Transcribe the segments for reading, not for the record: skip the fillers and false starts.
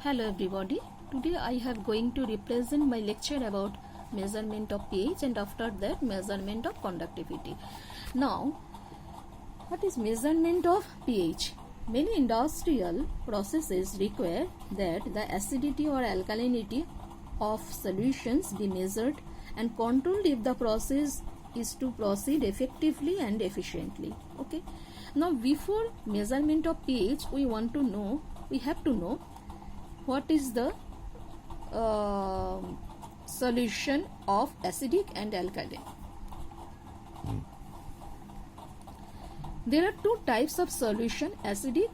Hello everybody. Today I have going to represent my lecture about measurement of pH and after that measurement of conductivity. Now, what is measurement of pH? Many industrial processes require that the acidity or alkalinity of solutions be measured and controlled if the process is to proceed effectively and efficiently. Okay. Now, before measurement of pH, we have to know what is the solution of acidic and alkaline. There are two types of solution, acidic,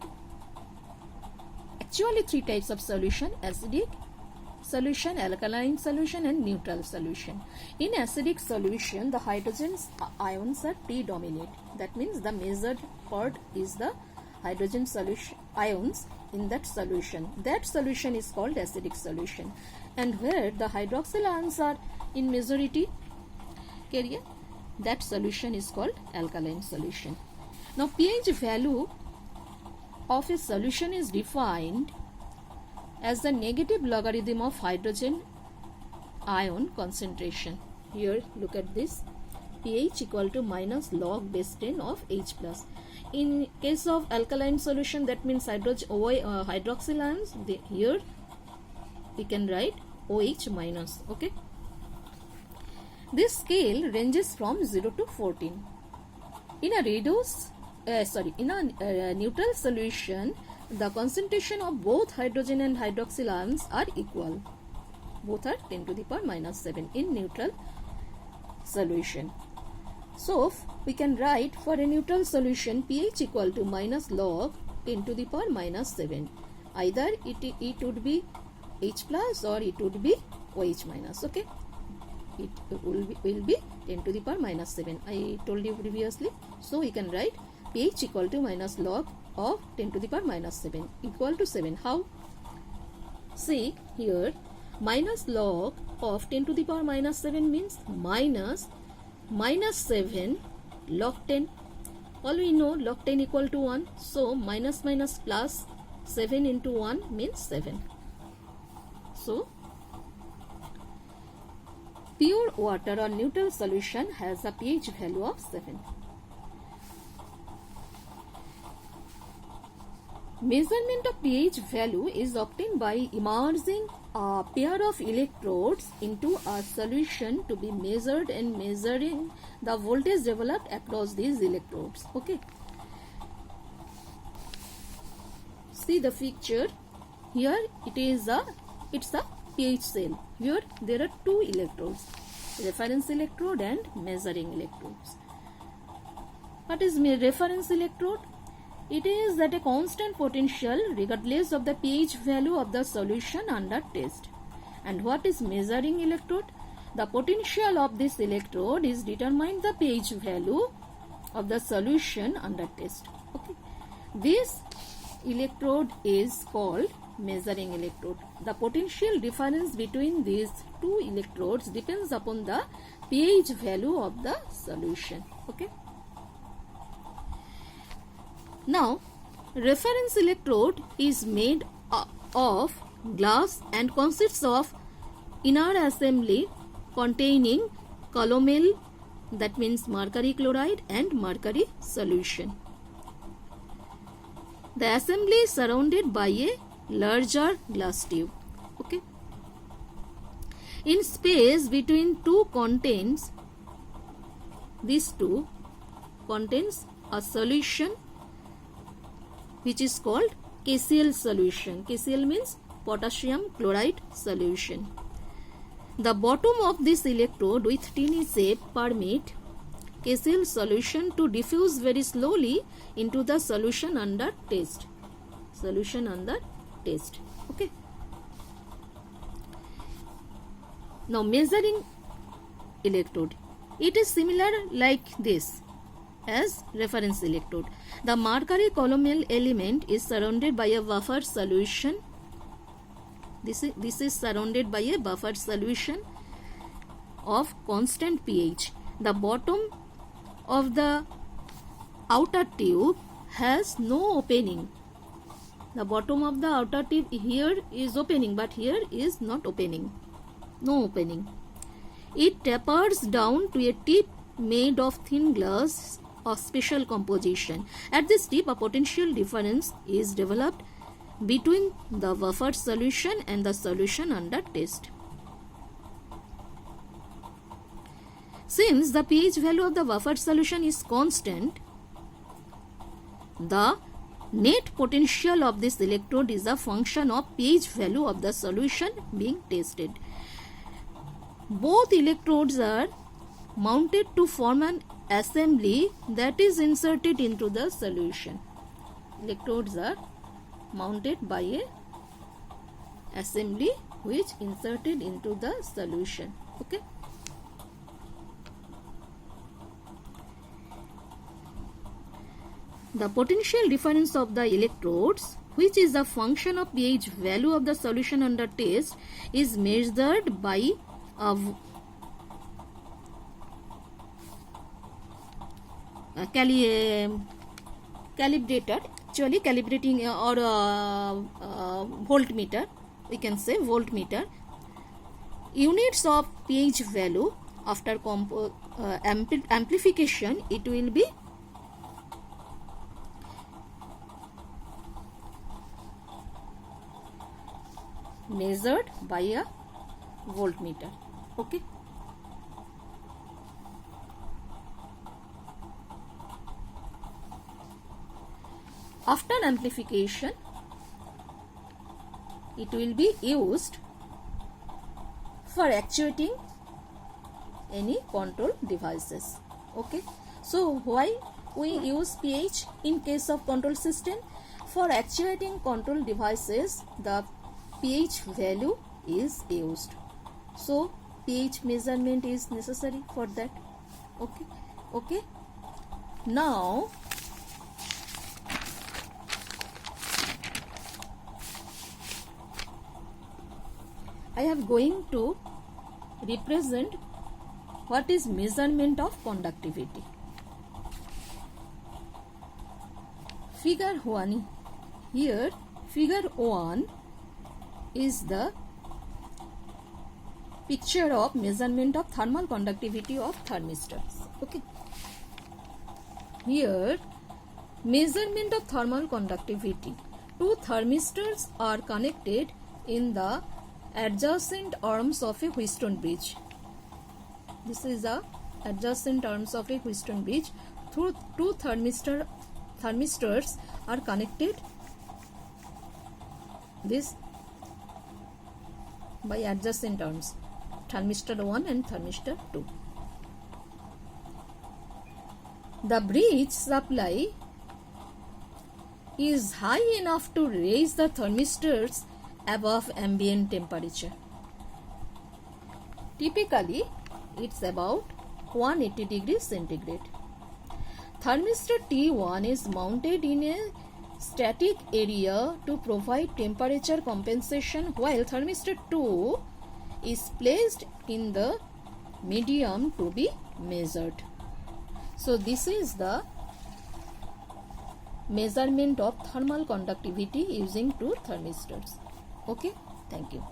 actually three types of solution: acidic solution, alkaline solution and neutral solution. In acidic solution, the hydrogen ions are predominant. That means the measured part is the hydrogen solution ions in that solution. That solution is called acidic solution. And where the hydroxyl ions are in majority carrier, that solution is called alkaline solution. Now, pH value of a solution is defined as the negative logarithm of hydrogen ion concentration. Here, look at this. pH equal to minus log base 10 of H plus. In case of alkaline solution, that means hydroxyl ions, here we can write OH minus. Okay. This scale ranges from 0 to 14. In a neutral solution, the concentration of both hydrogen and hydroxyl ions are equal. Both are 10 to the power minus 7 in neutral solution. So, we can write for a neutral solution pH equal to minus log 10 to the power minus 7. Either it would be H plus or it would be OH minus. Okay. It will be 10 to the power minus 7. I told you previously. So, we can write pH equal to minus log of 10 to the power minus 7 equal to 7. How? See here, minus log of 10 to the power minus 7 means minus 7 log 10. All we know, log 10 equal to 1. So, minus plus 7 into 1 means 7. So, pure water or neutral solution has a pH value of 7. Measurement of pH value is obtained by immersing a pair of electrodes into a solution to be measured and measuring the voltage developed across these electrodes. Okay. See the picture. Here it's a pH cell. Here there are two electrodes, reference electrode and measuring electrodes. What is reference electrode? It is at a constant potential regardless of the pH value of the solution under test. And what is measuring electrode? The potential of this electrode is determined the pH value of the solution under test. Okay. This electrode is called measuring electrode. The potential difference between these two electrodes depends upon the pH value of the solution. Okay. Now, reference electrode is made of glass and consists of inner assembly containing calomel, that means mercury chloride, and mercury solution. The assembly is surrounded by a larger glass tube. Okay. In space between two contents, these two contains a solution which is called KCl solution. KCl means potassium chloride solution. The bottom of this electrode with tiny shape permit KCl solution to diffuse very slowly into the solution under test. Solution under test. Okay. Now, measuring electrode. It is similar like this as reference electrode. The mercury calomel element is surrounded by a buffer solution. This is surrounded by a buffer solution of constant pH. The bottom of the outer tube has no opening The bottom of the outer tip here is opening, but here is not opening. No opening. It tapers down to a tip made of thin glass of special composition. At this tip, a potential difference is developed between the buffered solution and the solution under test. Since the pH value of the buffered solution is constant, the net potential of this electrode is a function of pH value of the solution being tested. Both electrodes are mounted to form an assembly that is inserted into the solution. Electrodes are mounted by a assembly which inserted into the solution. Okay. The potential difference of the electrodes, which is a function of pH value of the solution under test, is measured by a calibrator, actually calibrating or voltmeter, we can say voltmeter. Units of pH value after amplification, it will be measured by a voltmeter. Okay. After amplification, it will be used for actuating any control devices. Okay. So why we use pH in case of control system? For actuating control devices, the pH value is used. So pH measurement is necessary for that. Okay. Okay. Now I am going to represent what is measurement of conductivity. Figure 1. Here figure 1 is the picture of measurement of thermal conductivity of thermistors. Okay. Here measurement of thermal conductivity. Two thermistors are connected in the adjacent arms of a Wheatstone bridge. This is the adjacent arms of a Wheatstone bridge. Two thermistors are connected this by adjacent arms, thermistor 1 and thermistor 2. The bridge supply is high enough to raise the thermistors above ambient temperature. Typically, it's about 180 degrees centigrade. Thermistor T1 is mounted in a static area to provide temperature compensation, while thermistor 2 is placed in the medium to be measured. So this is the measurement of thermal conductivity using two thermistors. Okay, thank you.